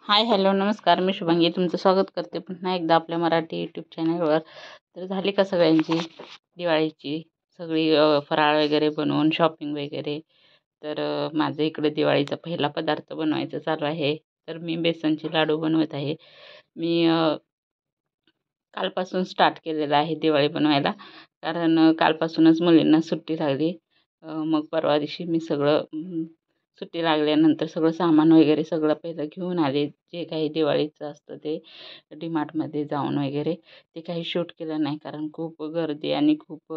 Hi hello नमस्कार. मी शुभांगी तुमचं स्वागत करते पुन्हा एकदा आपल्या मराठी यूट्यूब चॅनलवर. तर झाली का सगळ्यांची दिवाळीची सगळी फराळ वगैरे बनवून शॉपिंग वगैरे. तर माझं इकडे दिवाळीचा पहिला पदार्थ बनवायचा चालू आहे. तर मी बेसनचे लाडू बनवत आहे. मी कालपासून स्टार्ट केलेलं आहे दिवाळी बनवायला, कारण कालपासूनच मुलींना सुट्टी लागली. मग परवा दिवशी मी सगळं सुट्टी लागल्यानंतर सगळं सामान वगैरे सगळं पहिलं घेऊन आले. जे काही दिवाळीचं असतं ते डीमार्टमध्ये जाऊन वगैरे. ते काही शूट केलं नाही, कारण खूप गर्दी आणि खूप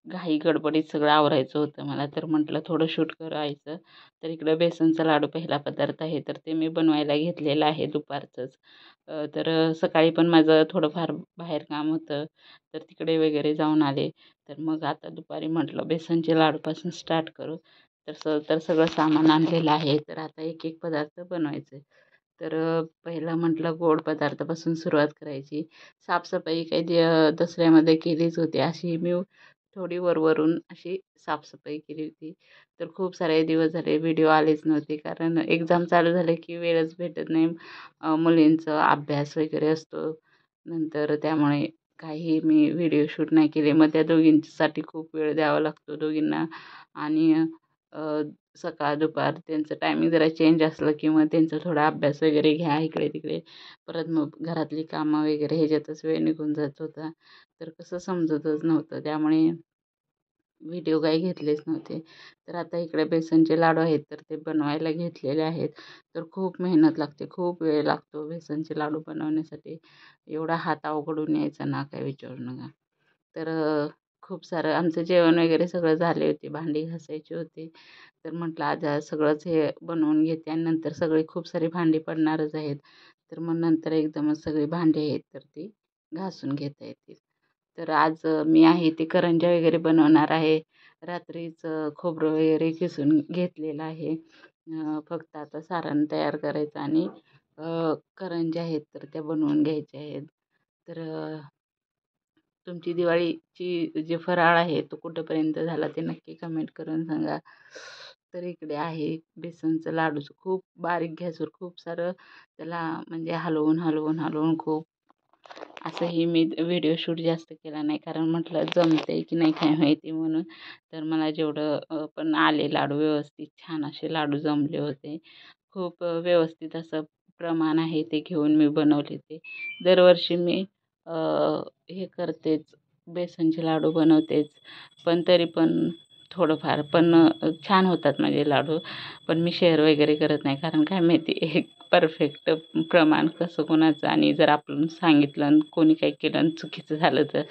घाई गडबडीत सगळं आवरायचं होतं मला. तर म्हटलं थोडं शूट करायचं. तर इकडं बेसनचा लाडू पहिला पदार्थ आहे, तर ते मी बनवायला घेतलेलं आहे दुपारचंच. तर सकाळी पण माझं थोडंफार बाहेर काम होतं, तर तिकडे वगैरे जाऊन आले. तर मग आता दुपारी म्हटलं बेसनचे लाडूपासून स्टार्ट करू. तर सगळं सामान आणलेलं आहे. तर आता एक एक पदार्थ बनवायचे. तर पहिला म्हटलं गोड पदार्थापासून सुरुवात करायची. साफसफाई काही दसऱ्यामध्ये केलीच होती, अशी मी थोडी वरवरून अशी साफसफाई केली होती. तर खूप सारे दिवस झाले व्हिडिओ आलेच नव्हते, कारण एक्झाम चालू झाले की वेळच भेटत नाही. मुलींचा अभ्यास वगैरे असतो नंतर, त्यामुळे काही मी व्हिडिओ शूट नाही केले. मग त्या दोघींसाठी खूप वेळ द्यावा लागतो दोघींना. आणि अ, सकाळ दुपार त्यांचं टायमिंग जरा चेंज असलं की मग त्यांचा थोडा अभ्यास वगैरे घ्या इकडे तिकडे. परत मग घरातली कामं वगैरे ह्याच्यातच वेळ निघून जात होता. तर कसं समजतच नव्हतं, त्यामुळे व्हिडिओ काही घेतलेच नव्हते. तर आता इकडे बेसनचे लाडू आहेत, तर ते बनवायला घेतलेले आहेत. तर खूप मेहनत लागते, खूप वेळ लागतो बेसनचे लाडू बनवण्यासाठी. एवढा हात अवघडून यायचा ना काय विचारू नका. तर खूप सारं आमचं जेवण वगैरे सगळं झाले होते, भांडी घासायची होती. तर म्हटलं आज आज सगळंच हे बनवून घेते आणि नंतर सगळी खूप सारी भांडी पडणारच आहेत. तर मग नंतर एकदमच सगळी भांडी आहेत तर ती घासून घेता येतील. तर आज मी आहे ते करंज्या वगैरे बनवणार आहे. रात्रीच खोबरं वगैरे किसून घेतलेलं आहे. फक्त आता सारण तयार करायचं आणि करंज्या आहेत तर त्या बनवून घ्यायच्या आहेत. तर तुमची दिवाळीची जे फराळ आहे तो कुठेपर्यंत झाला ते नक्की कमेंट करून सांगा. तर इकडे आहे बेसनचं लाडूचं खूप बारीक गॅसवर खूप सारं त्याला म्हणजे हलवून हलवून हलवून खूप असंही मी व्हिडिओ शूट जास्त केला नाही, कारण म्हटलं जमते की नाही काय माहिती म्हणून. तर मला जेवढं पण आले लाडू व्यवस्थित छान असे लाडू जमले होते. खूप व्यवस्थित असं प्रमाण आहे ते घेऊन मी बनवले ते. दरवर्षी मी अ, हे करतेच, बेसनचे लाडू बनवतेच. पण तरी पण थोडंफार पण छान होतात माझे लाडू. पण मी शेअर वगैरे करत नाही, कारण काय माहिती एक परफेक्ट प्रमाण कसं कोणाचं, आणि जर आपण सांगितलं आणि कोणी काही केलं आणि चुकीचं झालं तर,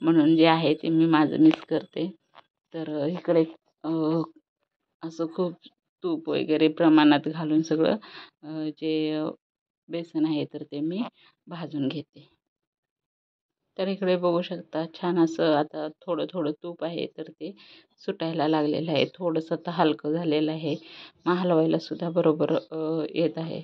म्हणून जे आहे ते मी माझं मीच करते. तर इकडे अ, असं खूप तूप वगैरे प्रमाणात घालून सगळं जे बेसन आहे तर ते मी भाजून घेते. तर इकडे बघू शकता छान असं आता थोडं थोडं तूप आहे तर ते सुटायला लागलेलं आहे. थोडंसं आता हलकं झालेलं आहे. मग हलवायला सुद्धा बरोबर येत आहे.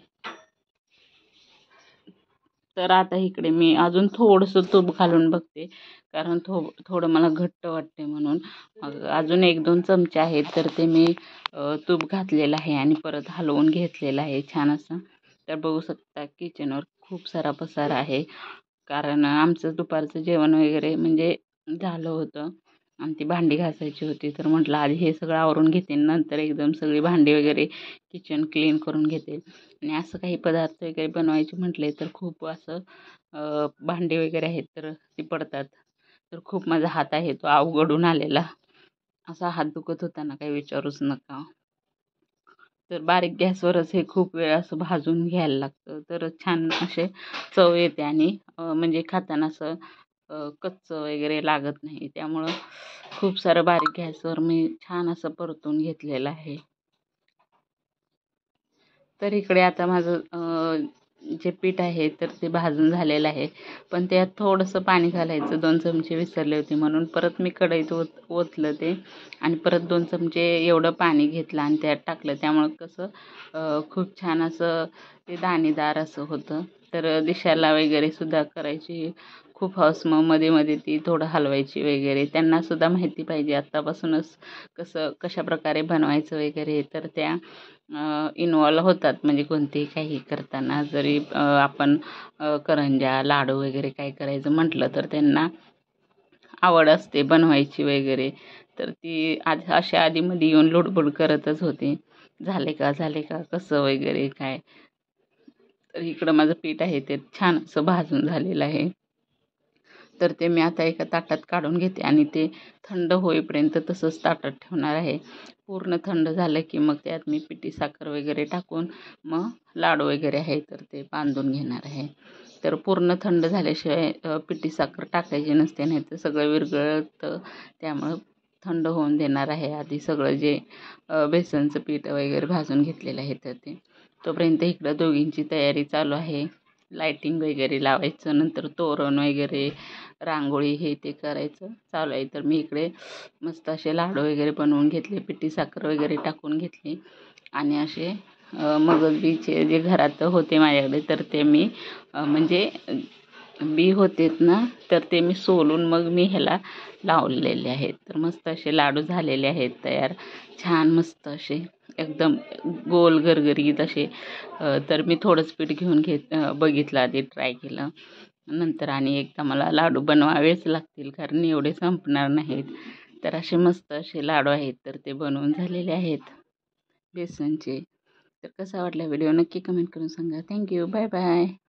तर आता इकडे मी अजून थोडंसं तूप घालून बघते, कारण थोडं मला घट्ट वाटते म्हणून. मग अजून 1-2 चमचे आहेत तर ते मी तूप घातलेलं आहे आणि परत हलवून घेतलेलं आहे छान असं. तर बघू शकता किचनवर खूप सारा पसारा आहे, कारण आमचं दुपारचं जेवण वगैरे म्हणजे झालं होतं आणि ती भांडी घासायची होती. तर म्हटलं आधी हे सगळं आवरून घेते, नंतर एकदम सगळी भांडी वगैरे किचन क्लीन करून घेते. आणि असं काही पदार्थ वगैरे बनवायचे म्हटले तर खूप असं भांडी वगैरे आहेत तर ती पडतात. तर खूप माझा हात आहे तो अवघडून आलेला. असा हात दुखत होता ना काही विचारूच नका. तर बारीक गॅसवरच हे खूप वेळ असं भाजून घ्यायला लागतं, तर छान असे चव येते आणि म्हणजे खाताना असं कच्चं वगैरे लागत नाही. त्यामुळं खूप सारं बारीक गॅसवर मी छान असं परतून घेतलेलं आहे. तर इकडे आता माझं जे पीठ आहे तर ते भाजून झालेलं आहे. पण त्यात थोडंसं पाणी घालायचं, 2 चमचे विसरले होते म्हणून परत मी कढईत ओतलं ते आणि परत 2 चमचे एवढं पाणी घेतलं आणि त्यात टाकलं. त्यामुळं कसं खूप छान असं ते दाणेदार असं होतं. तर दिशाला वगैरे सुद्धा करायची खूप हौस. मग मध्ये-मध्ये ती थोडं हलवायची वगैरे. त्यांना सुद्धा माहिती पाहिजे आत्तापासूनच कशाप्रकारे बनवायचं वगैरे. तर त्या इन्वॉल्व होतात. म्हणजे कोणतेही काही करताना जरी आपण करंज्या, लाडू वगैरे काय करायचं म्हटलं तर त्यांना आवड असते बनवायची वगैरे. तर ती अशा आधीमध्ये येऊन लुडबुड करतच होती, झाले का झाले का कसं वगैरे काय. तर इकडं माझं पीठ आहे ते छान असं भाजून झालेलं आहे. तर ते मी आता एका ताटात काढून घेते आणि ते थंड होईपर्यंत तसंच ताटात ठेवणार आहे. पूर्ण थंड झालं की मग त्यात मी पिठी साखर वगैरे टाकून मग लाडू वगैरे आहे तर ते बांधून घेणार आहे. तर पूर्ण थंड झाल्याशिवाय पिठी साखर टाकायची नसते, नाही तर सगळं विरघळतं. त्यामुळं थंड होऊन देणार आहे आधी सगळं जे बेसनचं पीठ वगैरे भाजून घेतलेलं आहे तर ते. तोपर्यंत इकडं दोघींची तयारी चालू आहे. लायटिंग वगैरे लावायचं, नंतर तोरण वगैरे, रांगोळी हे ते करायचं चालू आहे. तर मी इकडे मस्त असे लाडू वगैरे बनवून घेतले, पिठी साखर वगैरे टाकून घेतली आणि असे मगज बीचे जे घरात होते माझ्याकडे तर ते मी म्हणजे बी होतेत ना, तर ते मी सोलून मग मी ह्याला लावलेले आहेत. तर मस्त असे लाडू झालेले आहेत तयार, छान मस्त असे एकदम गोल गरगरीत असे. तर मी थोडंच पीठ घेऊन बघितलं, आधी ट्राय केलं. नंतर आणि एकदा मला लाडू बनवावेच लागतील कारण एवढे संपणार नाहीत. तर असे मस्त असे लाडू आहेत तर ते बनवून झालेले आहेत बेसनचे. तर कसा वाटला व्हिडिओ नक्की कमेंट करून सांगा. थँक्यू. Bye bye.